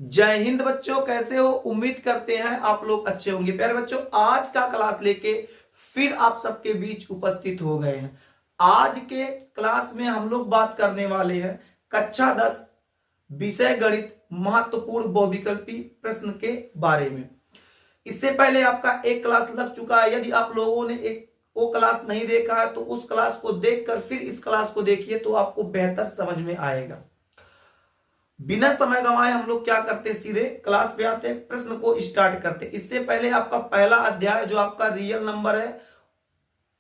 जय हिंद बच्चों, कैसे हो? उम्मीद करते हैं आप लोग अच्छे होंगे। प्यारे बच्चों, आज का क्लास लेके फिर आप सबके बीच उपस्थित हो गए हैं। आज के क्लास में हम लोग बात करने वाले हैं कक्षा 10 विषय गणित महत्वपूर्ण बहुविकल्पी प्रश्न के बारे में। इससे पहले आपका एक क्लास लग चुका है। यदि आप लोगों ने एक वो क्लास नहीं देखा है तो उस क्लास को देखकर फिर इस क्लास को देखिए तो आपको बेहतर समझ में आएगा। बिना समय गंवाए हम लोग क्या करते, सीधे क्लास पे आते हैं, प्रश्न को स्टार्ट करते। इससे पहले आपका पहला अध्याय जो आपका रियल नंबर है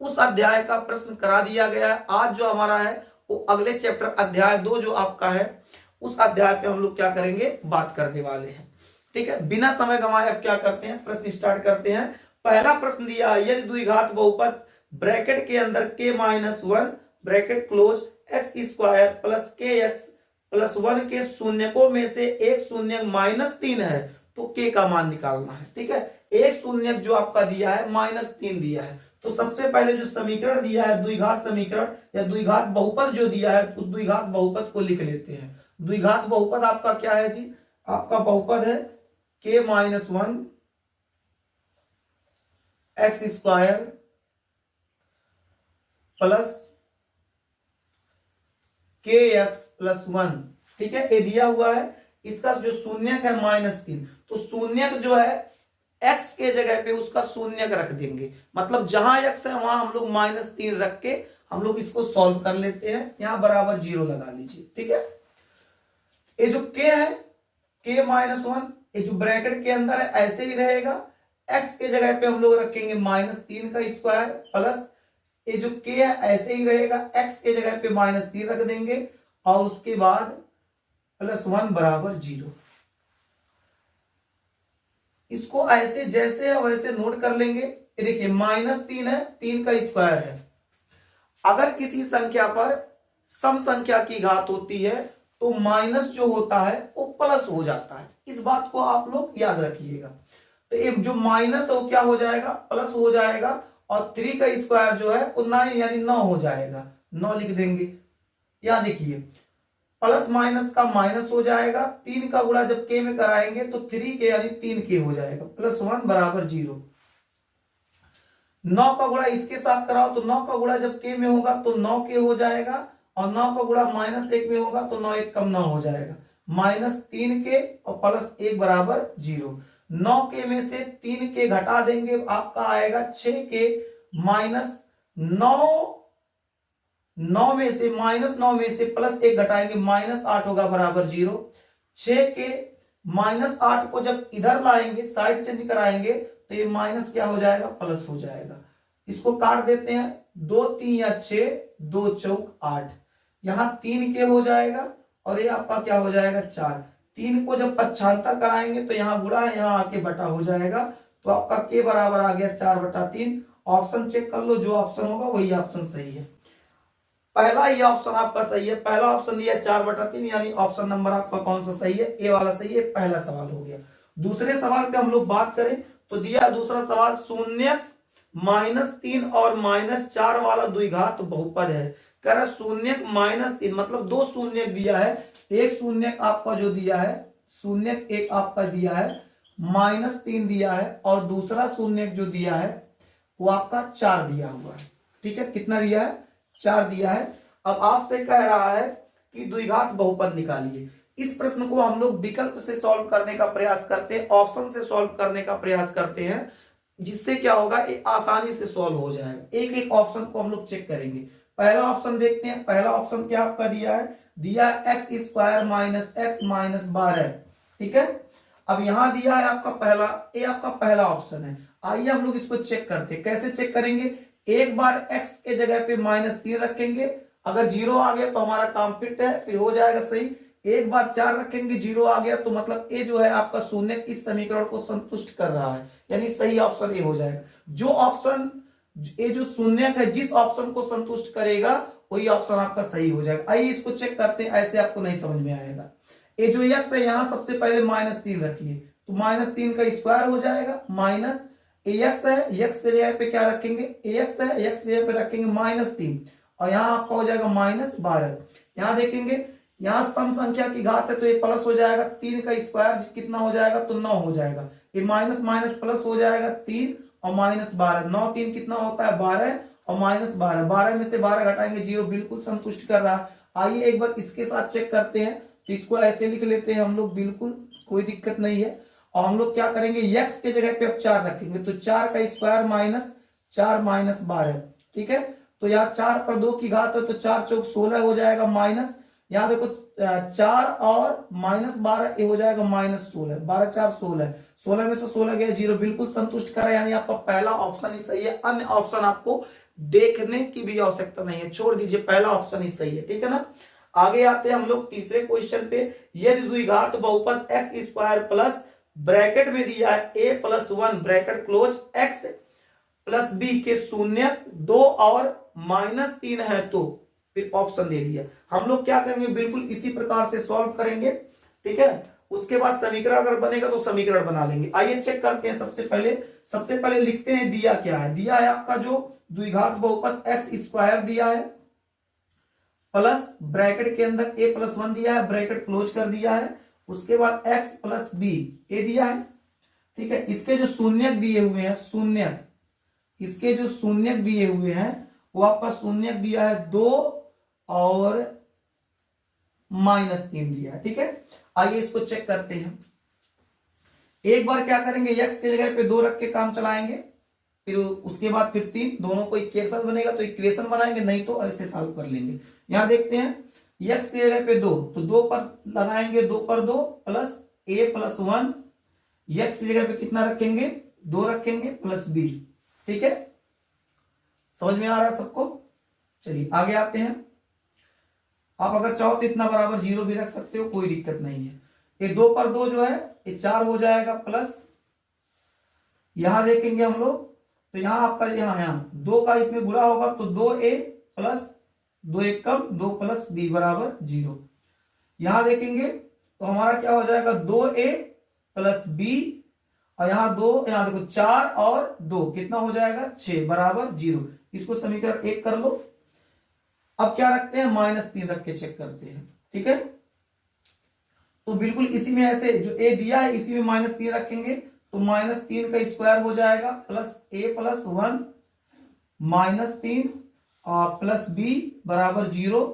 उस अध्याय का प्रश्न करा दिया गया है। आज जो हमारा है वो अगले चैप्टर अध्याय 2 जो आपका है उस अध्याय पे हम लोग क्या करेंगे, बात करने वाले हैं। ठीक है, बिना समय गंवाए अब क्या करते हैं, प्रश्न स्टार्ट करते हैं। पहला प्रश्न दिया है, यदि द्विघात बहुपद ब्रैकेट के अंदर k-1 bracket close x² plus kx plus 1 के शून्यकों में से एक शून्य -3 है तो k का मान निकालना है। ठीक है, एक शून्य जो आपका दिया है -3 दिया है तो सबसे पहले जो समीकरण दिया है द्विघात समीकरण या द्विघात बहुपद जो दिया है उस द्विघात बहुपद को लिख लेते हैं। द्विघात बहुपद आपका क्या है जी? आपका बहुपद है k-1 x² plus kx plus 1। ठीक है, ये दिया हुआ है। इसका जो शून्यक है -3 तो शून्यक जो है x के जगह पे उसका शून्यक रख देंगे। मतलब जहां x है वहां हम लोग -3 रख के हम लोग इसको सॉल्व कर लेते हैं। यहां बराबर 0 लगा लीजिए। ठीक है, ये जो k है k-1 ये जो ब्रैकेट के अंदर है ऐसे ही रहेगा। x के जगह पे हम लोग रखेंगे -3 का स्क्वायर प्लस ये जो k है ऐसे ही रहेगा। x के जगह पे -3 रख देंगे और उसके बाद +1 बराबर 0। इसको ऐसे जैसे है वैसे नोट कर लेंगे। ये देखिए -3 है, 3 का स्क्वायर है। अगर किसी संख्या पर सम संख्या की घात होती है तो माइनस जो होता है वो प्लस हो जाता है। इस बात को आप लोग याद रखिएगा। तो ये जो माइनस है वो क्या हो जाएगा, प्लस हो जाएगा और 3 का स्क्वायर जो है वो 9 यानी 9 हो जाएगा। 9 लिख देंगे। यहां देखिए प्लस माइनस का माइनस हो जाएगा। 3 का गुणा जब k में कराएंगे तो 3k यानी 3k हो जाएगा +1 बराबर 0। 9 का गुणा इसके साथ कराओ तो 9 का गुणा जब k में होगा तो 9k हो जाएगा और 9 का गुणा -1 में होगा तो 9 1 कम 9 हो जाएगा -3k और +1 बराबर 0। 9k में से 3k घटा देंगे आपका आएगा 6k -9 में से -9 में से +1 घटाएंगे -8 होगा बराबर 0। 6 के -8 को जब इधर लाएंगे साइड चेंज कराएंगे तो ये माइनस क्या हो जाएगा, प्लस हो जाएगा। इसको काट देते हैं। 2 3 या 6, 2 चौक 8। यहां 3k हो जाएगा और ये आपका क्या हो जाएगा 4। 3 को जब पक्षांतर कराएंगे तो यहाँ गुणा है, यहाँ आके बटा हो जाएगा। तो आपका k बराबर आ गया 4/3। ऑप्शन चेक कर लो, जो ऑप्शन होगा वही ऑप्शन सही है। पहला ही ऑप्शन आपका सही है। पहला ऑप्शन दिया 4/3 यानी ऑप्शन नंबर आपका कौन सा सही है, ए वाला सही है। पहला सवाल हो गया। दूसरे सवाल पे हम लोग बात करें तो दिया दूसरा सवाल, शून्य -3 और -4 वाला द्विघात बहुपद है। कह रहा शून्य -3 मतलब 2 शून्य दिया है। एक शून्य आपका जो दिया है, शून्य एक आपका दिया है -3 दिया है और दूसरा शून्य जो दिया है वो आपका 4 दिया हुआ है। ठीक है, कितना दिया है, 4 दिया है। अब आपसे कह रहा है कि द्विघात बहुपद निकालिए। इस प्रश्न को हम लोग विकल्प से सॉल्व करने का प्रयास करते हैं, ऑप्शन से सॉल्व करने का प्रयास करते हैं, जिससे क्या होगा ये आसानी से सॉल्व हो जाएगा। एक एक ऑप्शन को हम लोग चेक करेंगे। पहला ऑप्शन देखते हैं। पहला ऑप्शन क्या आपका दिया है, x² - x -12। ठीक है, अब यहां दिया है आपका पहला, ये आपका पहला ऑप्शन है। आइए हम लोग इसको चेक करते हैं। कैसे चेक करेंगे, एक बार x के जगह पे -3 रखेंगे, अगर 0 आ गया तो हमारा काम फिट है, फिर हो जाएगा सही। एक बार 4 रखेंगे, 0 आ गया तो मतलब ए जो है आपका शून्य इस समीकरण को संतुष्ट कर रहा है, यानी सही ऑप्शन ए हो जाएगा। जो ऑप्शन ये जो शून्य है जिस ऑप्शन को संतुष्ट करेगा वही ऑप्शन आपका सही हो जाएगा। आइए इसको चेक करते हैं, ऐसे आपको नहीं समझ में आएगा। ये जो x है यहां सबसे पहले -3 रखिए तो -3 का स्क्वायर हो जाएगा माइनस ax है, x के जगह पे क्या रखेंगे, ax है, x के जगह पे रखेंगे -3 और यहाँ आपका हो जाएगा -12। यहाँ देखेंगे यहाँ सम संख्या की घात है तो ये प्लस हो जाएगा, 3 का स्क्वायर कितना हो जाएगा तो 9 हो जाएगा, ये माइनस माइनस प्लस हो जाएगा, 3 और माइनस 12, 9 3 कितना होता है 12 और माइनस 12, 12 में से 12 घटाएंगे 0, बिल्कुल संतुष्ट कर रहा। आइए एक बार इसके साथ चेक करते हैं, तो इसको ऐसे लिख लेते हैं हम लोग, बिल्कुल कोई दिक्कत नहीं है। और हम लोग क्या करेंगे, x के जगह पे अब 4 रखेंगे, तो 4 का स्क्वायर माइनस 4 माइनस 12, ठीक है। तो यहाँ 4 पर 2 की घात है तो 4 चौक 16 हो जाएगा, माइनस यहाँ देखो 4 और माइनस 12 ये हो जाएगा माइनस 16, 12 4 16, 16 में से 16 गया 0, बिल्कुल संतुष्ट करें, यानी आपका पहला ऑप्शन ही सही है। अन्य ऑप्शन आपको देखने की भी आवश्यकता नहीं है, छोड़ दीजिए, पहला ऑप्शन ही सही है, ठीक है ना। आगे आते हैं हम लोग तीसरे क्वेश्चन पे। यदि द्विघात बहुपद एक्स स्क्वायर प्लस ब्रैकेट में दिया है a plus 1 bracket close x plus B के शून्य 2 और माइनस 3 है तो फिर ऑप्शन दे दिया। हम लोग क्या करेंगे, बिल्कुल इसी प्रकार से सॉल्व करेंगे, ठीक है। उसके बाद समीकरण अगर बनेगा तो समीकरण बना लेंगे। आइए चेक करते हैं। सबसे पहले लिखते हैं दिया क्या है। दिया है आपका जो द्विघात बहुपद एक्स स्क्वायर दिया है प्लस ब्रैकेट के अंदर a प्लस 1 दिया है, ब्रैकेट क्लोज कर दिया है, उसके बाद x प्लस बी ए दिया है, ठीक है। इसके जो शून्य दिए हुए हैं, शून्य, इसके जो शून्य दिए हुए हैं वो आपका शून्य दिया है 2 और माइनस 3 दिया है, ठीक है। आइए इसको चेक करते हैं। एक बार क्या करेंगे, x के जगह पे 2 रख के काम चलाएंगे, फिर उसके बाद फिर 3, दोनों को इक्वेशन बनेगा तो इक्वेशन बनाएंगे, नहीं तो ऐसे सॉल्व कर लेंगे। यहां देखते हैं x की जगह पे 2, तो 2 पर लगाएंगे, 2 पर 2 प्लस a प्लस 1, x की जगह पे कितना रखेंगे 2 रखेंगे प्लस b, ठीक है। समझ में आ रहा है सबको। चलिए आगे आते हैं। आप अगर चाहो तो इतना बराबर 0 भी रख सकते हो, कोई दिक्कत नहीं है। ये 2 पर 2 जो है ये 4 हो जाएगा, प्लस यहां देखेंगे हम लोग तो यहां आपका यहां 2 का इसमें गुणा होगा तो 2a प्लस 2 एक कम 2 प्लस b बराबर 0। यहां देखेंगे तो हमारा क्या हो जाएगा 2a प्लस b, और यहां 2, यहां देखो 4 और 2 कितना हो जाएगा 6 बराबर 0। इसको समीकरण 1 कर लो। अब क्या रखते हैं, -3 रख के चेक करते हैं, ठीक है। तो बिल्कुल इसी में ऐसे जो a दिया है इसी में -3 रखेंगे, तो -3 का स्क्वायर हो जाएगा plus a plus 1 -3 plus b बराबर 0।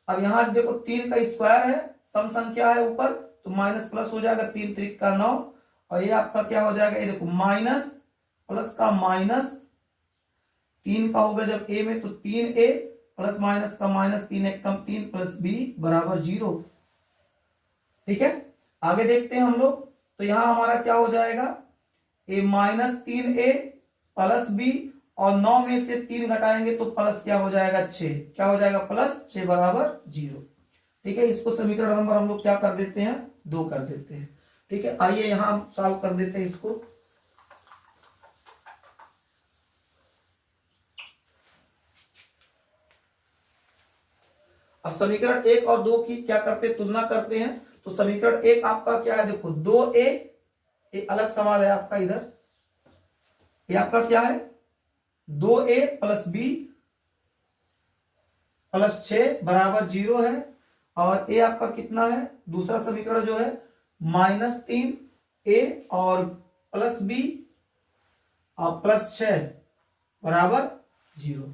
अब यहां देखो 3 का स्क्वायर है, सम संख्या है ऊपर, तो माइनस प्लस हो जाएगा, 3 3 का 9, और ये आपका क्या हो जाएगा, ये देखो माइनस प्लस का माइनस 3 का होगा जब a में, तो 3a प्लस माइनस का माइनस 3 एक कम 3 प्लस b बराबर 0, ठीक है। आगे देखते हैं हम लोग, तो यहां हमारा क्या हो जाएगा, a -3a प्लस b, और 9 में से 3 घटाएंगे तो प्लस क्या हो जाएगा 6, क्या हो जाएगा प्लस 6 बराबर 0, ठीक है। इसको समीकरण नंबर हम लोग क्या कर देते हैं 2 कर देते हैं, ठीक है। आइए यहां सॉल्व कर देते हैं इसको। अब समीकरण 1 और 2 की क्या करते हैं, तुलना करते हैं। तो समीकरण 1 आपका क्या है, देखो 2a, एक अलग सवाल है आपका इधर, ये आपका क्या है 2a प्लस b प्लस 6 बराबर 0 है, और a आपका कितना है, दूसरा समीकरण जो है -3a और प्लस b और प्लस 6 बराबर 0।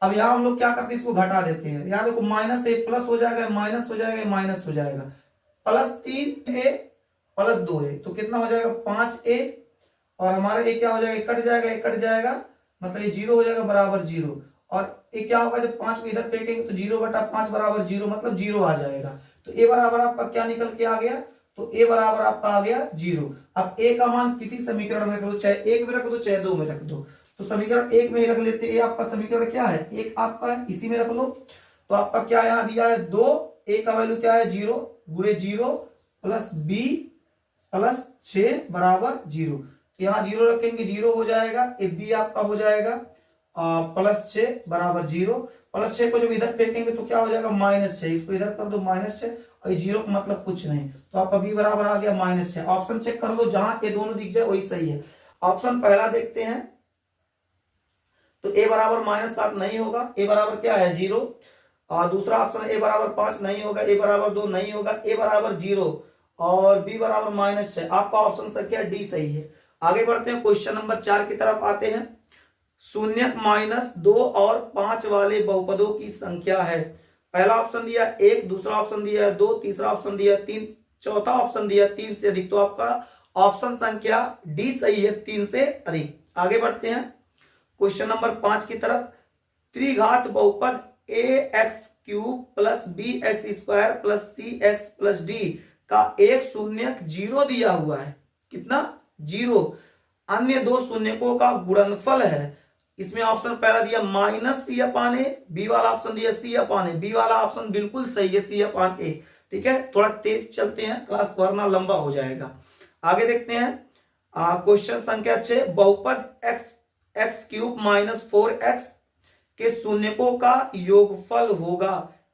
अब यहां हम लोग क्या करते हैं, इसको घटा देते हैं। यहां देखो माइनस ए प्लस हो जाएगा, माइनस हो जाएगा, माइनस हो जाएगा, प्लस 3a प्लस 2a, तो कितना हो जाएगा 5a, और हमारा ये क्या हो जाएगा, कट जाएगा, ये कट जाएगा, मतलब ये 0 हो जाएगा बराबर 0, और ये क्या होगा जब 5 को इधर फेंकेंगे तो 0/5 बराबर 0, मतलब 0 आ जाएगा। तो a बराबर आपका क्या निकल के आ गया, तो a बराबर आपका आ गया 0। अब a का मान किसी समीकरण में रख दो, चाहे 1 में रख दो चाहे 2 में रख दो, तो समीकरण 1 में ही रख लेते हैं। आपका समीकरण क्या है 1 आपका है, इसी में रख लो। तो आपका क्या यहां दिया है 2, a का वैल्यू क्या है 0 गुणे 0 प्लस b प्लस 6 बराबर 0, यहाँ 0 रखेंगे 0 हो जाएगा, b आपका हो जाएगा प्लस 6 बराबर 0, प्लस 6 को जब इधर फेंकेंगे तो क्या हो जाएगा -6, इसको इधर कर दो -6, और 0 का मतलब कुछ नहीं, तो आपका b बराबर आ गया -6। ऑप्शन चेक कर लो, जहां ये दोनों दिख जाए वही सही है। ऑप्शन पहला देखते हैं, तो a बराबर -7 नहीं होगा, a बराबर क्या है 0, और दूसरा ऑप्शन ए बराबर 5 नहीं होगा, ए बराबर 2 नहीं होगा, ए बराबर 0 और बी बराबर -6। आपका ऑप्शन संख्या डी सही है। आगे बढ़ते हैं, क्वेश्चन नंबर 4 की तरफ आते हैं। शून्यक -2 और 5 वाले बहुपदों की संख्या है। पहला ऑप्शन दिया 1, दूसरा ऑप्शन दिया 2, तीसरा ऑप्शन दिया 3, चौथा ऑप्शन दिया 3 से अधिक। तो आपका ऑप्शन संख्या डी सही है, 3 से अधिक। आगे बढ़ते हैं क्वेश्चन नंबर 5 की तरफ। त्रिघात बहुपद ax³ plus bx² plus cx plus d का एक शून्यक 0 दिया हुआ है। कितना? 0। अन्य दो शून्यकों का गुणनफल है। इसमें ऑप्शन पहला दिया -c/a, बी वाला ऑप्शन दिया c/a। बी वाला ऑप्शन बिल्कुल सही है, c/a। ठीक है, थोड़ा तेज चलते हैं, क्लास वरना लंबा हो जाएगा। आगे देखते हैं क्वेश्चन संख्या 6। बहुपद x³ - 4x के शून्यकों का योगफल होगा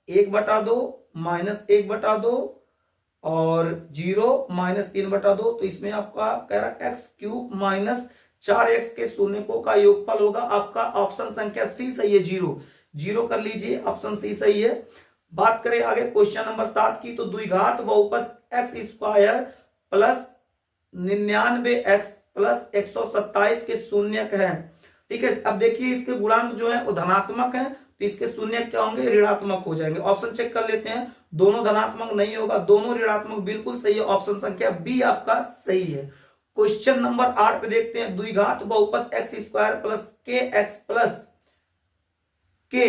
1/2 -1/2 और 0 -3/2। तो इसमें आपका कह रहा x³ - 4x के शून्यकों का योगफल होगा। आपका ऑप्शन संख्या सी सही है, 0 कर लीजिए, ऑप्शन सी सही है। बात करें आगे क्वेश्चन नंबर 7 की, तो द्विघात बहुपद x² प्लस 99x प्लस 127 के शून्यक है। ठीक है, अब देखिए इसके गुणांक जो है वो धनात्मक है, तो इसके शून्य क्या होंगे? ऋणात्मक हो जाएंगे। ऑप्शन चेक कर लेते हैं। दोनों धनात्मक नहीं होगा, दोनों ऋणात्मक, बिल्कुल सही है। ऑप्शन संख्या बी आपका सही है। क्वेश्चन नंबर 8 पे देखते हैं। द्विघात बहुपद x² plus kx plus k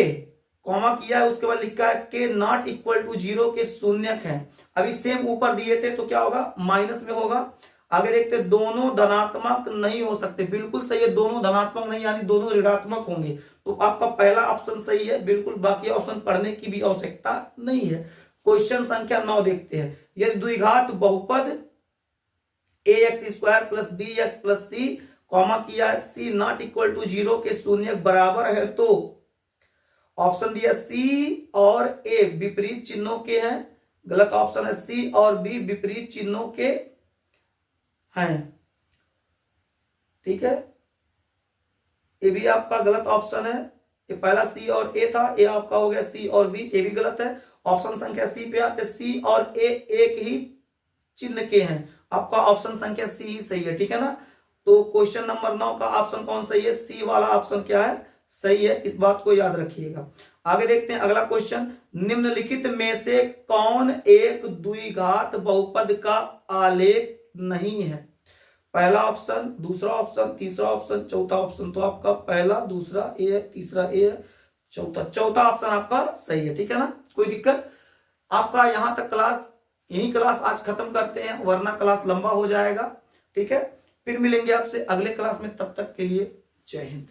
comma किया है, उसके बाद लिखा है k ≠0 के शून्यक है। अभी सेम ऊपर दिए थे तो क्या होगा? माइनस में होगा। आगे देखते हैं, दोनों धनात्मक नहीं हो सकते, बिल्कुल सही है। दोनों धनात्मक नहीं यानी दोनों ऋणात्मक होंगे। तो आपका पहला ऑप्शन सही है बिल्कुल, बाकी ऑप्शन पढ़ने की भी आवश्यकता नहीं है। क्वेश्चन संख्या 9 देखते हैं। यदि द्विघात बहुपद ax² plus bx plus c comma किया है c ≠0 के शून्यक बराबर है, तो ऑप्शन दिया सी और ए विपरीत चिन्हों के हैं। गलत ऑप्शन है, सी और बी विपरीत चिन्हों के हैं। ठीक है, ये भी आपका गलत ऑप्शन है। ये पहला सी और ए था, ये आपका हो गया सी और बी, ये भी गलत है। ऑप्शन संख्या सी पे आते, सी और ए एक ही चिन्ह के हैं। आपका ऑप्शन संख्या सी ही सही है। ठीक है ना। तो क्वेश्चन नंबर 9 का ऑप्शन कौन सही है? सी वाला ऑप्शन क्या है? सही है। इस बात को याद रखिएगा। आगे देखते हैं अगला क्वेश्चन। निम्नलिखित में से कौन एक द्विघात बहुपद का आलेख नहीं है? पहला ऑप्शन, दूसरा ऑप्शन, तीसरा ऑप्शन, चौथा ऑप्शन। तो आपका पहला, दूसरा ए है, तीसरा ए है, चौथा ऑप्शन आपका सही है। ठीक है ना, कोई दिक्कत? आपका यहां तक क्लास, यही क्लास आज खत्म करते हैं, वरना क्लास लंबा हो जाएगा। ठीक है, फिर मिलेंगे आपसे अगले क्लास में। तब तक के लिए जय हिंद।